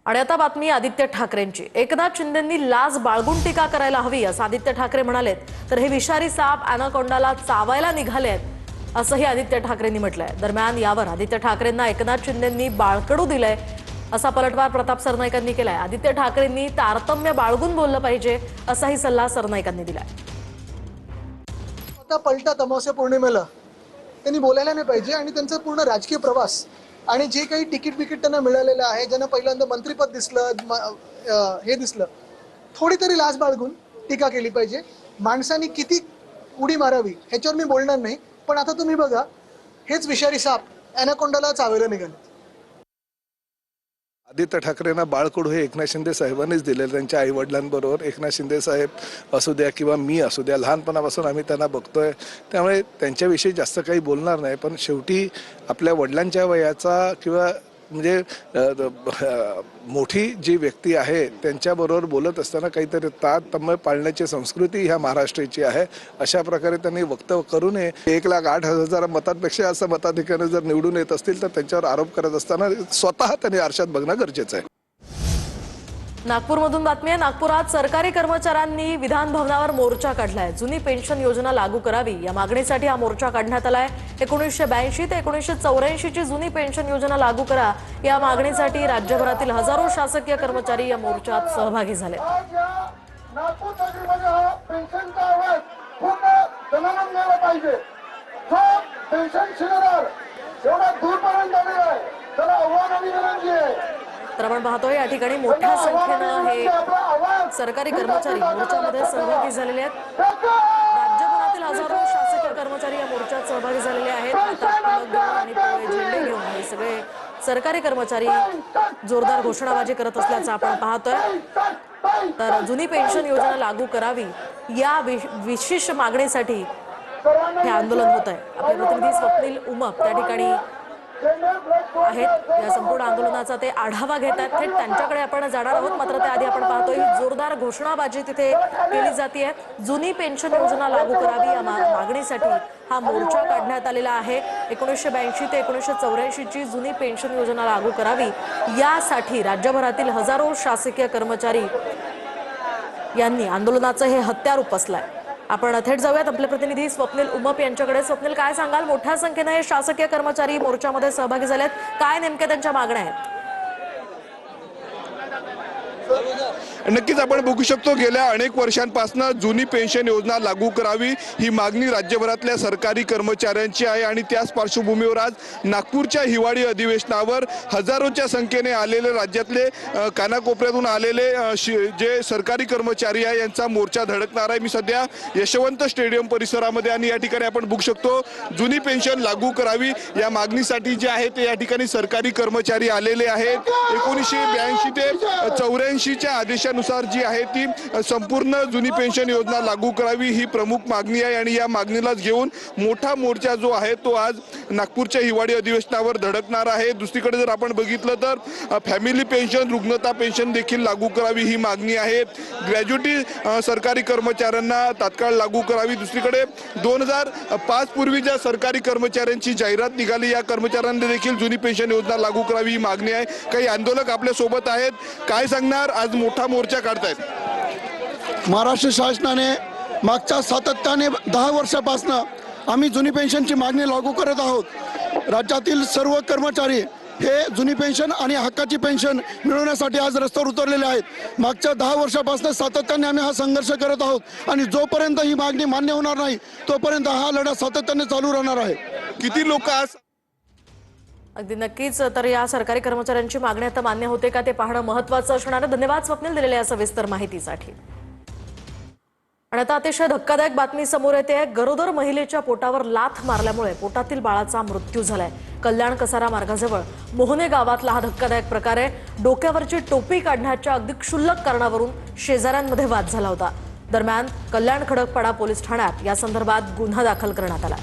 आणि आता बातमी आदित्य ठाकरेंची। एकनाथ शिंदेंनी लाज बाळगून टीका करायला हवी असं आदित्य ठाकरे म्हणालेत। तर हे विषारी साप अॅनाकोंडाला चावायला निघालेत असंही आदित्य ठाकरेंनी म्हटलंय। दरम्यान यावर आदित्य ठाकरेंना एकनाथ शिंदेंनी बाळकडू दिलंय असा पलटवार प्रताप सरनाईकांनी केलाय। आदित्य ठाकरेंनी तारतम्य बाळगून बोललं पाहिजे असाही सल्ला सरनाईकांनी दिलाय। आता पलटा अमावस्या पौर्णिमेला त्यांनी बोलायला नाही पाहिजे आणि त्यांचा पूर्ण राजकीय प्रवास आणि जे काही तिकीट त्यांना मिळालेलं आहे, ज्यांना पहिल्यांदा मंत्रिपद दिसलं, हे दिसलं, थोडी तरी लाज बाळगून टीका केली पाहिजे। माणसांनी किती उडी मारावी ह्याच्यावर मी बोलणार नाही, पण आता तुम्ही बघा, हेच विषारी साप अॅनाकोंडाला चावायला निघाले। आदित्य ठाकरेंना बाळकडू हे एकनाथ शिंदे साहेबांनीच दिलेलं। त्यांच्या आई वडिलांबरोबर एकनाथ शिंदे साहेब असू द्या किंवा मी असू द्या, लहानपणापासून आम्ही त्यांना बघतोय, त्यामुळे त्यांच्याविषयी जास्त काही बोलणार नाही। पण शेवटी आपल्या वडिलांच्या वयाचा किंवा म्हणजे मोठी जी व्यक्ती आहे त्यांच्याबरोबर बोलत असताना काहीतरी तारतम्य पाळण्याची संस्कृती ह्या महाराष्ट्राची आहे। अशा प्रकारे त्यांनी वक्तव्य करू नये। 1,08,000 मतांपेक्षा असं मताधिक्याने जर निवडून येत असतील तर त्यांच्यावर आरोप करत असताना स्वतः त्यांनी आरशात बघणं गरजेचं आहे। नागपूरमधून बातमी आहे। नागपुरात सरकारी कर्मचाऱ्यांनी विधान भवनावर मोर्चा काढलाय। जुनी पेन्शन योजना लागू करावी या मागणीसाठी हा मोर्चा काढण्यात आलाय। 1982 ते 1984 ची जुनी पेन्शन योजना लागू करा या मागणीसाठी राज्यभरातील हजारो शासकीय कर्मचारी या मोर्चात सहभागी झाले। नागपूर नगरीमध्ये हा पेन्शनचा आवाज पूर्ण जनमानसाला पाहिजे। जो पेन्शन शिरणार एवढा दूरपर्यंत आलेला आहे, त्याला आव्हान आणि विनंती आहे। तर आपण पाहतोय या ठिकाणी मोठ्या संख्येनं हे सरकारी कर्मचारी मोर्चामध्ये सहभागी झालेले आहेत। राज्यभरातील हजारो शासकीय कर्मचारी या मोर्चात सहभागी झालेले आहेत। हातात फलक घेऊन आणि पिवळे झेंडे घेऊन हे सगळे सरकारी कर्मचारी जोरदार घोषणाबाजी करत असल्याचं आपण पाहतोय। तर जुनी पेन्शन योजना लागू करावी या विशेष मागणीसाठी हे आंदोलन होत आहे। आपले प्रतिनिधी स्वप्नील उमप त्या ठिकाणी आहेत। या संपूर्ण आंदोलनाचा ते आढावा घेत आहेत। थेट त्यांच्याकडे आपण जाणार आहोत, मात्र त्याआधी आपण पाहतोय जोरदार घोषणाबाजी तिथे केली जाते। जुनी पेन्शन योजना लागू करावी या मागणीसाठी हा मोर्चा काढण्यात आलेला आहे। 1982 ते 1984 ची जुनी पेन्शन योजना लागू करावी यासाठी राज्यभरातील हजारो शासकीय कर्मचारी यांनी आंदोलनाचं हे हत्यार उपसलंय। आपण थेट जाऊयात आपले प्रतिनिधी स्वप्नील उमप यांच्याकडे। स्वप्नील, काय सांगाल? मोठ्या संख्येने हे शासकीय कर्मचारी मोर्चामध्ये सहभागी झालेत, काय नेमक्या त्यांच्या मागण्या आहेत? नक्कीच आपण बघू शकतो, गेल्या अनेक वर्षांपासून जुनी पेन्शन योजना लागू करावी ही मागणी राज्यभरातल्या सरकारी कर्मचाऱ्यांची आहे। आणि त्याच पार्श्वभूमीवर आज नागपूरच्या हिवाळी अधिवेशनावर हजारोच्या संख्येने आलेले राज्यातले कानाकोपऱ्यातून आलेले जे सरकारी कर्मचारी आहे यांचा मोर्चा धडकणार आहे। मी सध्या यशवंत स्टेडियम परिसरामध्ये आणि या ठिकाणी आपण बघू शकतो जुनी पेन्शन लागू करावी या मागणीसाठी जे आहे ते या ठिकाणी सरकारी कर्मचारी आलेले आहेत। 1982 ते 84 च्या आदेशानुसार जी आहे ती संपूर्ण जुनी पेन्शन योजना लागू करावी ही प्रमुख मागणी आहे। आणि या मागणीला घेऊन मोठा मोर्चा जो आहे तो आज नागपूरच्या हिवाळी अधिवेशनावर धडकणार आहे। दुसरीकडे जर आपण बघितलं तर फॅमिली पेन्शन, रुग्णता पेन्शन देखील लागू करावी ही मागणी आहे। ग्रॅज्युटी सरकारी कर्मचाऱ्यांना तात्काळ लागू करावी। दुसरीकडे 2005 पूर्वी ज्या सरकारी कर्मचाऱ्यांची जाहिरात निघाली या कर्मचाऱ्यांना देखील जुनी पेन्शन योजना लागू करावी ही मागणी आहे। काही आंदोलक आपल्या सोबत आहेत, काय सांगणार? आज मोठा मोर्चा काढतायत। महाराष्ट्र शासनाने मागच्या सातत्याने 10 वर्षापासून आम्ही जुनी पेन्शनची मागणी लागू करत आहोत। राज्यातील सर्व कर्मचारी हे जुनी पेन्शन आणि हक्काची पेन्शन मिळवण्यासाठी आज रस्त्यावर उतरलेले आहेत। मागच्या 10 वर्षापासून सातत्याने आम्ही हा संघर्ष करत आहोत आणि जोपर्यंत ही मागणी मान्य होणार नाही तोपर्यंत हा लढा सातत्याने चालू राहणार आहे। किती लोक आज अगदी नक्कीच। तर या सरकारी कर्मचाऱ्यांची मागणी आता मान्य होते का ते पाहणं महत्त्वाचं असणार आहे। धन्यवाद स्वप्नील दिलेल्या सविस्तर माहितीसाठी। आणि आता अतिशय धक्कादायक बातमी समोर येते। गरोदर महिलेच्या पोटावर लाथ मारल्यामुळे पोटातील बाळाचा मृत्यू झालाय। कल्याण कसारा मार्गाजवळ मोहने गावातला हा धक्कादायक प्रकार आहे। डोक्यावरची टोपी काढण्याच्या अगदी क्षुल्लक कारणावरून शेजाऱ्यांमध्ये वाद झाला होता। दरम्यान कल्याण खडकपाडा पोलीस ठाण्यात या संदर्भात गुन्हा दाखल करण्यात आला।